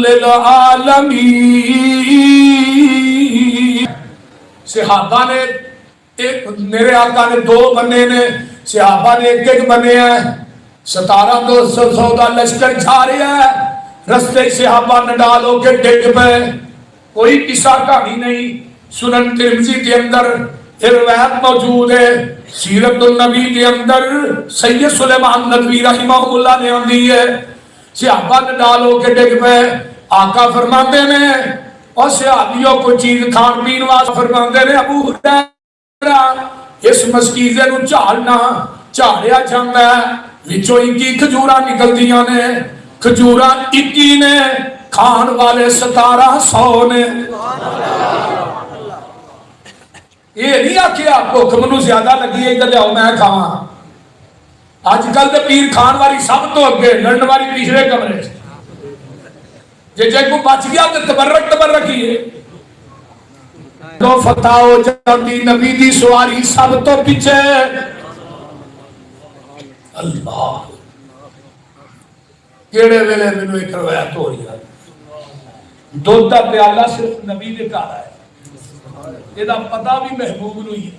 للعالمین۔ صحابہ نے میرے آقا نے دو بنے نے، صحابہ نے ایک ایک بنے ہیں۔ 1700 لشکر جا رہا ہے، رستے صحابہ نڈال ہو کے ڈگ پہ، کوئی قصہ کہانی نہیں۔ سنن ترمذی کے اندر روایت موجود ہے، سیرت النبی کے اندر سید سلیمان ندوی رحمہ اللہ نے آندی ہے، صحابہ نڈال ہو کے ڈگ پہ، آقا فرماتے ہیں اور صحابیوں کو چیز کھان پین واسطے فرماتے ہیں ابو ہریرہ اس مسکیزے نو جھاڑنا، جھاڑیا جاندا ہے، وچوں 21 کھجوراں نکلدیاں نے، کھجوراں 21 نے، کھان والے 1700 نے۔ یہ نہیں آکھیا بھوک منو زیادہ لگی ہے ادھر لیاؤ میں کھاواں۔ آج کل تے پیر کھان والی سب تو اگے، لڑن والی تیسرے کمرے۔ جے کو بچ گیا تو تبرک ہی ہے۔ تو فتح ہو جاتی نبی دی سواری سب تو پیچھے۔ اللہ کیڑے ویلے مینوں ایک روایت ہو رہی ہے، دودھ دا پیالہ صرف نبی دے گھر ہے، یہ پتا بھی محبوب نو ہی ہے۔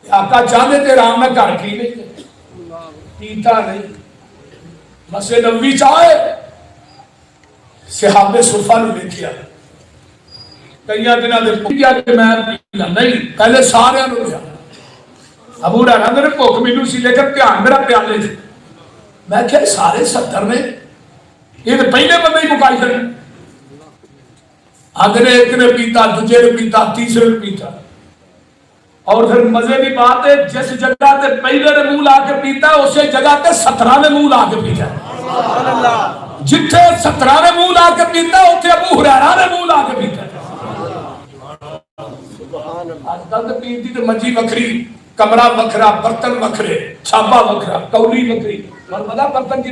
آقا چاہتے تھے رام میں گھر کی نہیں پیتا نہیں، مسجد نبوی چاہے صحابہ صفہ نے دیکھیا کئی دنوں دے پوچھیا کہ میں پیلا نہیں، پہلے سارے نے لیا۔ ابو ہریرہ میرے بھوک مینوں سی لیکن دھیان میرا پیالے سے، میں کہ سارے 70 نے، یہ تو پہلے بندے ہی مکائی کرے، اگر ایک نے پیتا، دوسرے نے پیتا، تیسرے نے پیتا۔ اور پھر مزے کی بات ہے جس جگہ تے پہلے نے منہ لا کے پیتا اسی جگہ تے 17 نے منہ لا کے پیتا، جتھے 17 نے منہ لا کے پیتا اتنے ابو ہریرہ نے منہ لا کے پیتا۔ آج کل تے پیر دی تے منجی وکھری، کمرہ وکھرا، برتن وکھرے، چھاپا وکھرا، کولی وکھری، اور پتہ برتن کی